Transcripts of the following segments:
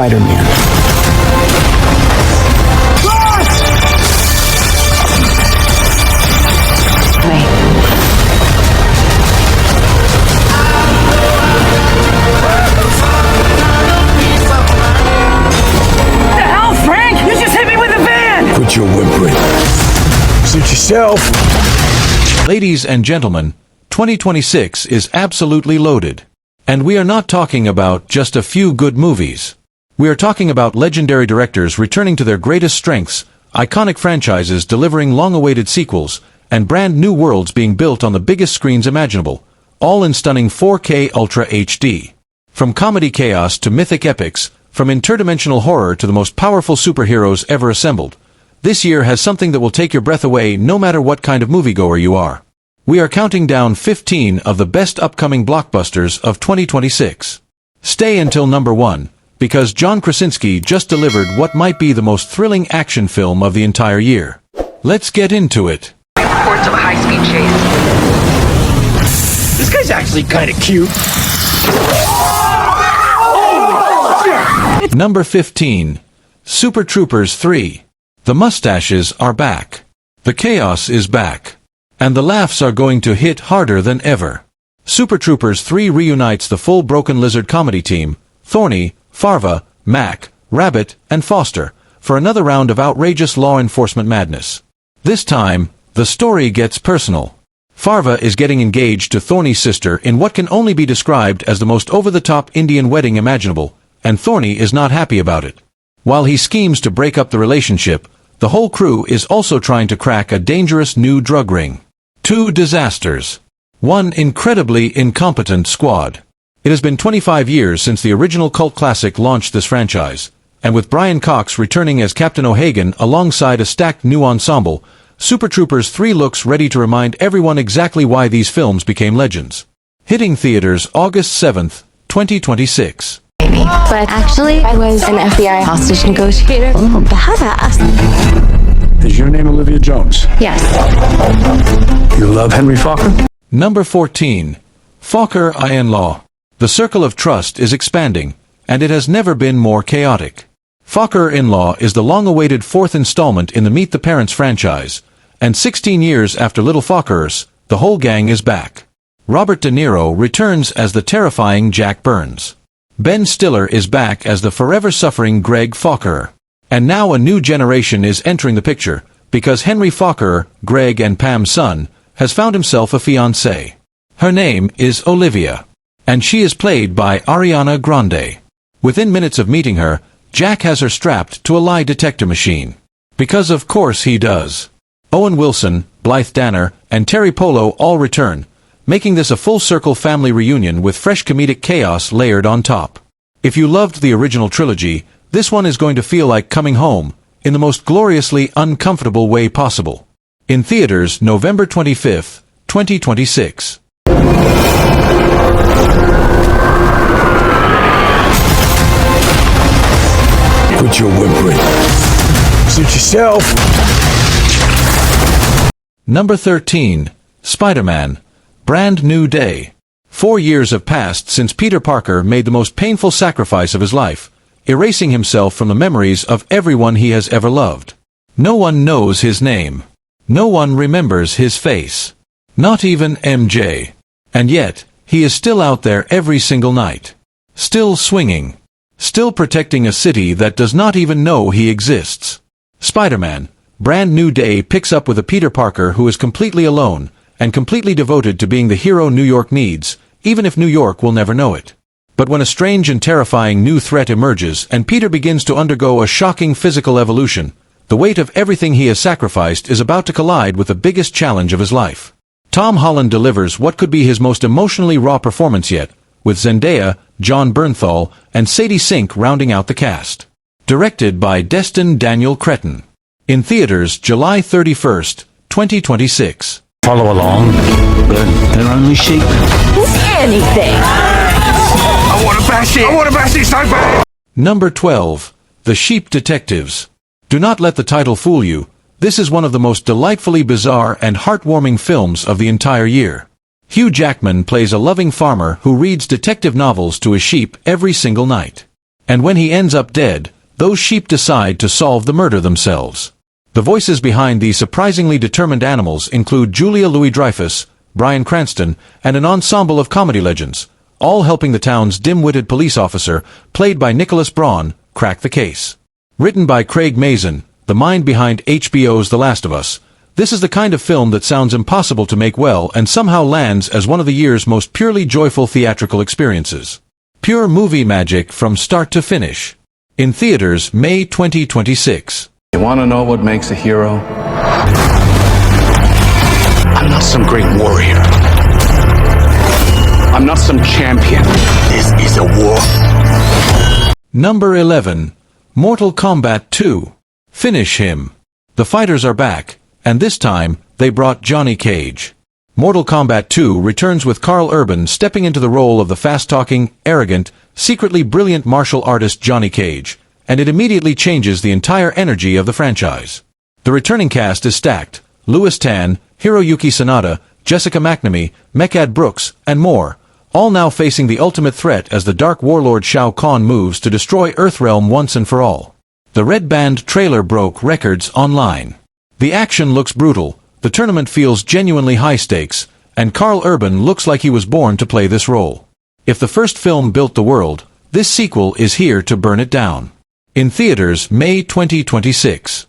Spider-Man. Quit your whimpering. Suit yourself. Ladies and gentlemen, 2026 is absolutely loaded. And we are not talking about just a few good movies. We are talking about legendary directors returning to their greatest strengths, iconic franchises delivering long-awaited sequels, and brand new worlds being built on the biggest screens imaginable, all in stunning 4K Ultra HD. From comedy chaos to mythic epics, from interdimensional horror to the most powerful superheroes ever assembled, this year has something that will take your breath away no matter what kind of moviegoer you are. We are counting down 15 of the best upcoming blockbusters of 2026. Stay until number 1, because John Krasinski just delivered what might be the most thrilling action film of the entire year. Let's get into it. Reports of a high-speed chase. This guy's actually kind of cute. Number 15. Super Troopers 3. The mustaches are back. The chaos is back. And the laughs are going to hit harder than ever. Super Troopers 3 reunites the full Broken Lizard comedy team, Thorny, Farva, Mac, Rabbit, and Foster, for another round of outrageous law enforcement madness. This time, the story gets personal. Farva is getting engaged to Thorny's sister in what can only be described as the most over-the-top Indian wedding imaginable, and Thorny is not happy about it. While he schemes to break up the relationship, the whole crew is also trying to crack a dangerous new drug ring. 2 disasters. 1 incredibly incompetent squad. It has been 25 years since the original cult classic launched this franchise, and with Brian Cox returning as Captain O'Hagan alongside a stacked new ensemble, Super Troopers 3 looks ready to remind everyone exactly why these films became legends. Hitting theaters August 7th, 2026. But actually, I was an FBI hostage negotiator. Oh, badass. Is your name Olivia Jones? Yes. You love Henry Fokker? Number 14. Fokker in-law. The circle of trust is expanding, and it has never been more chaotic. Fokker in-law is the long-awaited 4th installment in the Meet the Parents franchise, and 16 years after Little Fockers, the whole gang is back. Robert De Niro returns as the terrifying Jack Burns. Ben Stiller is back as the forever-suffering Greg Fokker. And now a new generation is entering the picture, because Henry Fokker, Greg and Pam's son, has found himself a fiancée. Her name is Olivia. And she is played by Ariana Grande. Within minutes of meeting her, Jack has her strapped to a lie detector machine. Because of course he does. Owen Wilson, Blythe Danner, and Terry Polo all return, making this a full-circle family reunion with fresh comedic chaos layered on top. If you loved the original trilogy, this one is going to feel like coming home, in the most gloriously uncomfortable way possible. In theaters November 25th, 2026. Quit your whimpering. Suit yourself. Number 13. Spider-Man. Brand New Day. 4 years have passed since Peter Parker made the most painful sacrifice of his life, erasing himself from the memories of everyone he has ever loved. No one knows his name. No one remembers his face. Not even MJ. And yet, he is still out there every single night. Still swinging. Still protecting a city that does not even know he exists. Spider-Man. Brand New Day picks up with a Peter Parker who is completely alone, and completely devoted to being the hero New York needs, even if New York will never know it. But when a strange and terrifying new threat emerges and Peter begins to undergo a shocking physical evolution, the weight of everything he has sacrificed is about to collide with the biggest challenge of his life. Tom Holland delivers what could be his most emotionally raw performance yet, with Zendaya, John Bernthal, and Sadie Sink rounding out the cast. Directed by Destin Daniel Cretton. In theaters July 31st, 2026. Follow along, but they're only sheep. Anything. I want to bash it! I want to bash it so bad! Number 12. The Sheep Detectives. Do not let the title fool you. This is one of the most delightfully bizarre and heartwarming films of the entire year. Hugh Jackman plays a loving farmer who reads detective novels to his sheep every single night. And when he ends up dead, those sheep decide to solve the murder themselves. The voices behind these surprisingly determined animals include Julia Louis-Dreyfus, Bryan Cranston, and an ensemble of comedy legends, all helping the town's dim-witted police officer, played by Nicholas Braun, crack the case. Written by Craig Mazin, the mind behind HBO's The Last of Us, this is the kind of film that sounds impossible to make well and somehow lands as one of the year's most purely joyful theatrical experiences. Pure movie magic from start to finish. In theaters, May 2026. You want to know what makes a hero? I'm not some great warrior. I'm not some champion. This is a war. Number 11. Mortal Kombat 2. Finish him. The fighters are back, and this time, they brought Johnny Cage. Mortal Kombat 2 returns with Karl Urban stepping into the role of the fast-talking, arrogant, secretly brilliant martial artist Johnny Cage, and it immediately changes the entire energy of the franchise. The returning cast is stacked: Louis Tan, Hiroyuki Sanada, Jessica McNamee, Mehcad Brooks, and more, all now facing the ultimate threat as the dark warlord Shao Kahn moves to destroy Earthrealm once and for all. The Red Band trailer broke records online. The action looks brutal, the tournament feels genuinely high stakes, and Karl Urban looks like he was born to play this role. If the first film built the world, this sequel is here to burn it down. In theaters, May 2026.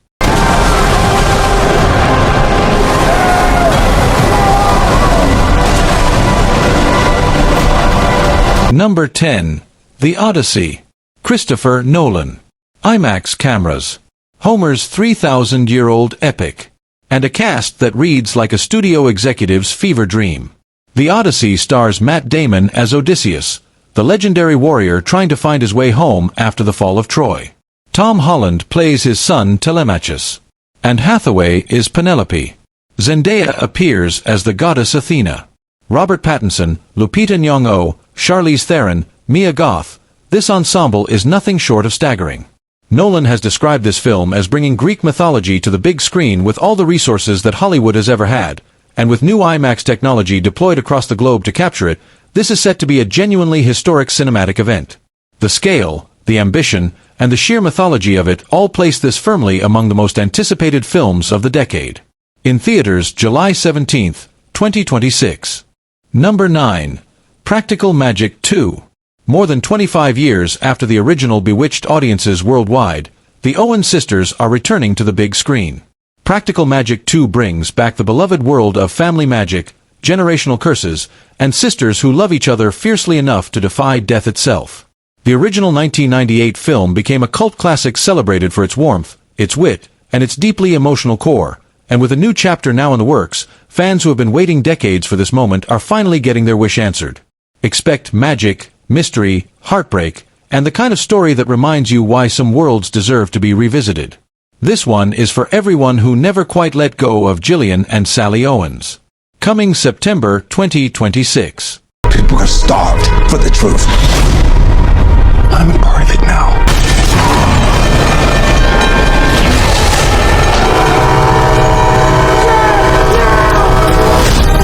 Number 10. The Odyssey. Christopher Nolan. IMAX cameras. Homer's 3,000-year-old epic. And a cast that reads like a studio executive's fever dream. The Odyssey stars Matt Damon as Odysseus, the legendary warrior trying to find his way home after the fall of Troy. Tom Holland plays his son Telemachus. And Hathaway is Penelope. Zendaya appears as the goddess Athena. Robert Pattinson, Lupita Nyong'o, Charlize Theron, Mia Goth. This ensemble is nothing short of staggering. Nolan has described this film as bringing Greek mythology to the big screen with all the resources that Hollywood has ever had, and with new IMAX technology deployed across the globe to capture it, this is set to be a genuinely historic cinematic event. The scale, the ambition, and the sheer mythology of it all place this firmly among the most anticipated films of the decade. In theaters, July 17, 2026. Number 9. Practical Magic 2. More than 25 years after the original bewitched audiences worldwide, the Owen sisters are returning to the big screen. Practical Magic 2 brings back the beloved world of family magic, generational curses, and sisters who love each other fiercely enough to defy death itself. The original 1998 film became a cult classic celebrated for its warmth, its wit, and its deeply emotional core, and with a new chapter now in the works, fans who have been waiting decades for this moment are finally getting their wish answered. Expect magic, mystery, heartbreak, and the kind of story that reminds you why some worlds deserve to be revisited. This one is for everyone who never quite let go of Gillian and Sally Owens. Coming September 2026. People are starved for the truth. I'm a part of it now.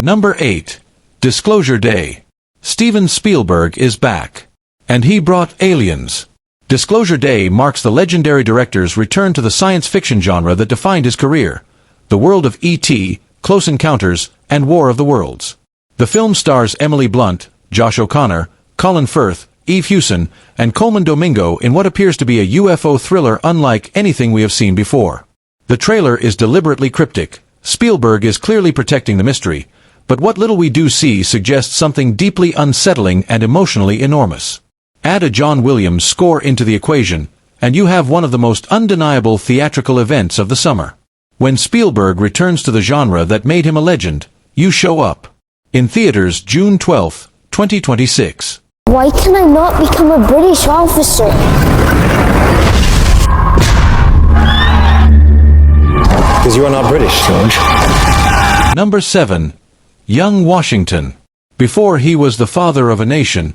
Number 8. Disclosure Day. Steven Spielberg is back. And he brought Aliens. Disclosure Day marks the legendary director's return to the science fiction genre that defined his career. The world of E.T., Close Encounters, and War of the Worlds. The film stars Emily Blunt, Josh O'Connor, Colin Firth, Eve Hewson, and Coleman Domingo in what appears to be a UFO thriller unlike anything we have seen before. The trailer is deliberately cryptic. Spielberg is clearly protecting the mystery, but what little we do see suggests something deeply unsettling and emotionally enormous. Add a John Williams score into the equation, and you have one of the most undeniable theatrical events of the summer. When Spielberg returns to the genre that made him a legend, you show up. In theaters, June 12, 2026. Why can I not become a British officer? Because you are not British, George. Number 7. Young Washington. Before he was the father of a nation,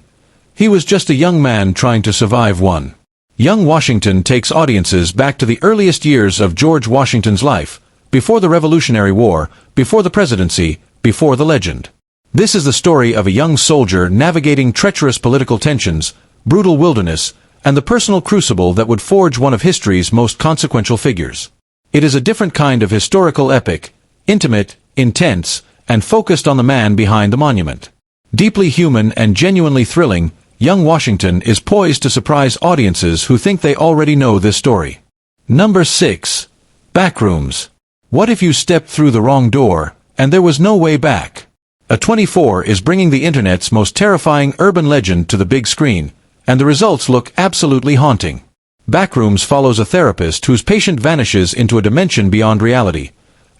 he was just a young man trying to survive one. Young Washington takes audiences back to the earliest years of George Washington's life, before the Revolutionary War, before the presidency, before the legend. This is the story of a young soldier navigating treacherous political tensions, brutal wilderness, and the personal crucible that would forge one of history's most consequential figures. It is a different kind of historical epic, intimate, intense, and focused on the man behind the monument. Deeply human and genuinely thrilling, young Washington is poised to surprise audiences who think they already know this story. Number 6. Backrooms. What if you stepped through the wrong door, and there was no way back? A24 is bringing the internet's most terrifying urban legend to the big screen, and the results look absolutely haunting. Backrooms follows a therapist whose patient vanishes into a dimension beyond reality.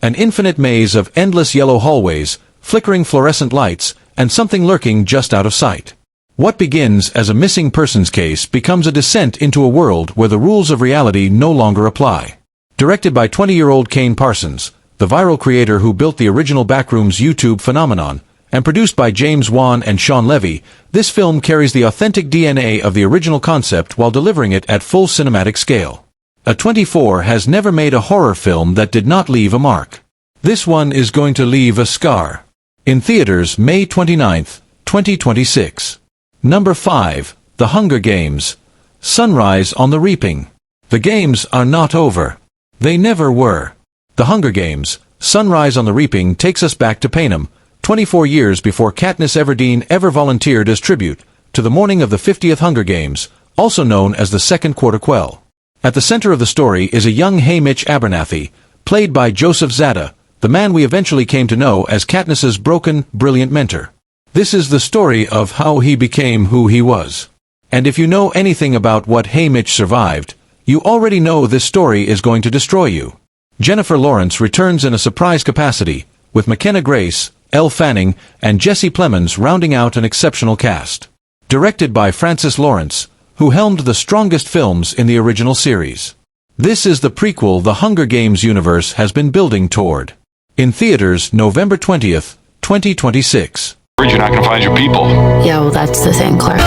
An infinite maze of endless yellow hallways, flickering fluorescent lights, and something lurking just out of sight. What begins as a missing persons case becomes a descent into a world where the rules of reality no longer apply. Directed by 20-year-old Kane Parsons, the viral creator who built the original Backrooms YouTube phenomenon, and produced by James Wan and Sean Levy, this film carries the authentic DNA of the original concept while delivering it at full cinematic scale. A24 has never made a horror film that did not leave a mark. This one is going to leave a scar. In theaters May 29, 2026. Number 5. The Hunger Games. Sunrise on the Reaping. The games are not over. They never were. The Hunger Games, Sunrise on the Reaping takes us back to Panem, 24 years before Katniss Everdeen ever volunteered as tribute, to the morning of the 50th Hunger Games, also known as the Second Quarter Quell. At the center of the story is a young Haymitch Abernathy, played by Joseph Zada, the man we eventually came to know as Katniss's broken, brilliant mentor. This is the story of how he became who he was. And if you know anything about what Haymitch survived, you already know this story is going to destroy you. Jennifer Lawrence returns in a surprise capacity, with McKenna Grace, Elle Fanning, and Jesse Plemons rounding out an exceptional cast. Directed by Francis Lawrence, who helmed the strongest films in the original series. This is the prequel the Hunger Games universe has been building toward. In theaters November 20th, 2026. You're not gonna find your people. Yeah, well, that's the thing, Clark. Your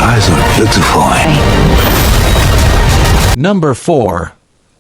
eyes are beautiful. Number 4.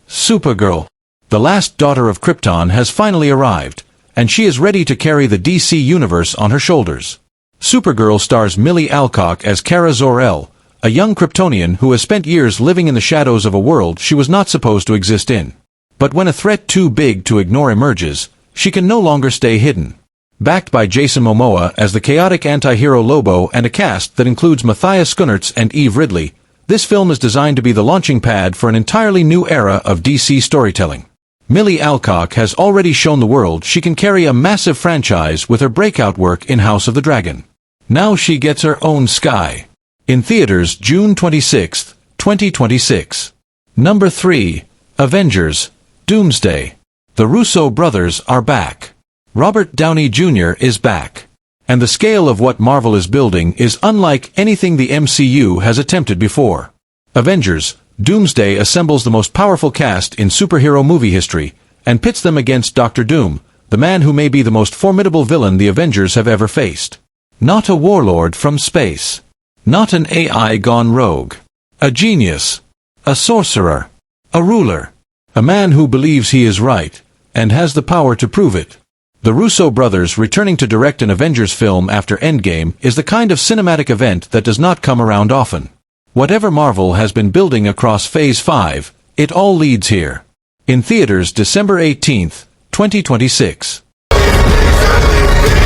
Supergirl. The last daughter of Krypton has finally arrived, and she is ready to carry the DC universe on her shoulders. Supergirl stars Millie Alcock as Kara Zor-El, a young Kryptonian who has spent years living in the shadows of a world she was not supposed to exist in. But when a threat too big to ignore emerges, she can no longer stay hidden. Backed by Jason Momoa as the chaotic anti-hero Lobo and a cast that includes Matthias Schoenaerts and Eve Ridley, this film is designed to be the launching pad for an entirely new era of DC storytelling. Millie Alcock has already shown the world she can carry a massive franchise with her breakout work in House of the Dragon. Now she gets her own sky. In theaters June 26, 2026. Number 3. Avengers Doomsday. The Russo Brothers are back. Robert Downey Jr. is back. And the scale of what Marvel is building is unlike anything the MCU has attempted before. Avengers Doomsday assembles the most powerful cast in superhero movie history, and pits them against Dr. Doom, the man who may be the most formidable villain the Avengers have ever faced. Not a warlord from space. Not an AI gone rogue. A genius. A sorcerer. A ruler. A man who believes he is right, and has the power to prove it. The Russo brothers returning to direct an Avengers film after Endgame is the kind of cinematic event that does not come around often. Whatever Marvel has been building across Phase 5, it all leads here. In theaters December 18th, 2026.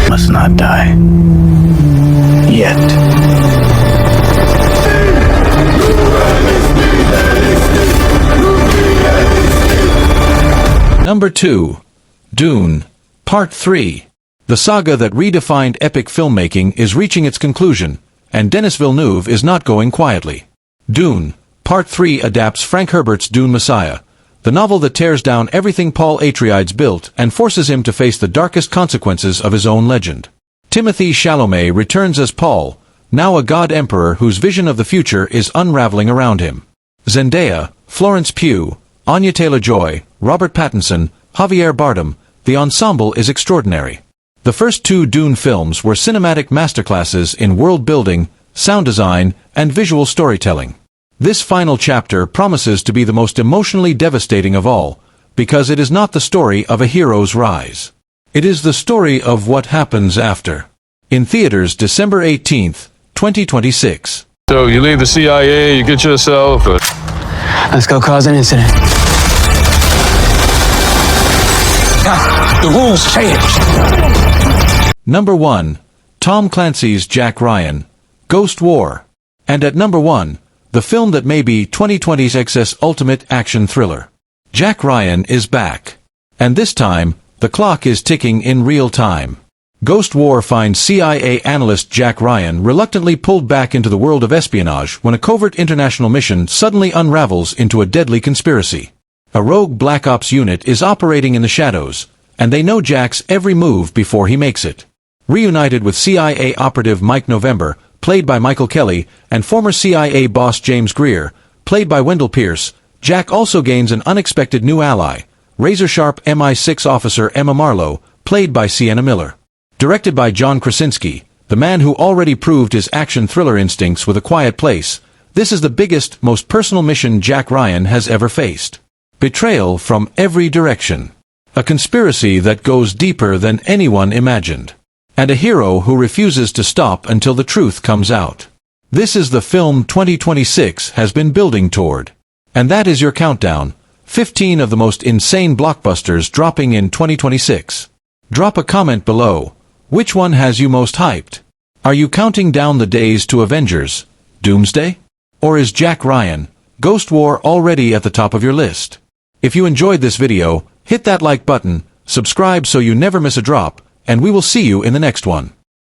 Must not die. Yet. Number 2. Dune. Part 3. The saga that redefined epic filmmaking is reaching its conclusion, and Denis Villeneuve is not going quietly. Dune. Part 3 adapts Frank Herbert's Dune Messiah, the novel that tears down everything Paul Atreides built and forces him to face the darkest consequences of his own legend. Timothée Chalamet returns as Paul, now a god-emperor whose vision of the future is unraveling around him. Zendaya, Florence Pugh, Anya Taylor-Joy, Robert Pattinson, Javier Bardem, the ensemble is extraordinary. The first 2 Dune films were cinematic masterclasses in world-building, sound design, and visual storytelling. This final chapter promises to be the most emotionally devastating of all, because it is not the story of a hero's rise. It is the story of what happens after. In theaters December 18th, 2026. So you leave the CIA, you get yourself a... Let's go cause an incident. The rules changed. Number 1. Tom Clancy's Jack Ryan, Ghost War. And at number 1, the film that may be 2020's excess ultimate action thriller. Jack Ryan is back. And this time, the clock is ticking in real time. Ghost War finds CIA analyst Jack Ryan reluctantly pulled back into the world of espionage when a covert international mission suddenly unravels into a deadly conspiracy. A rogue Black Ops unit is operating in the shadows, and they know Jack's every move before he makes it. Reunited with CIA operative Mike November, played by Michael Kelly, and former CIA boss James Greer, played by Wendell Pierce, Jack also gains an unexpected new ally, razor-sharp MI6 officer Emma Marlowe, played by Sienna Miller. Directed by John Krasinski, the man who already proved his action thriller instincts with A Quiet Place, this is the biggest, most personal mission Jack Ryan has ever faced. Betrayal from every direction. A conspiracy that goes deeper than anyone imagined. And a hero who refuses to stop until the truth comes out. This is the film 2026 has been building toward. And that is your countdown, 15 of the most insane blockbusters dropping in 2026. Drop a comment below. Which one has you most hyped? Are you counting down the days to Avengers Doomsday? Or is Jack Ryan, Ghost War already at the top of your list? If you enjoyed this video, hit that like button, subscribe so you never miss a drop, and we will see you in the next one.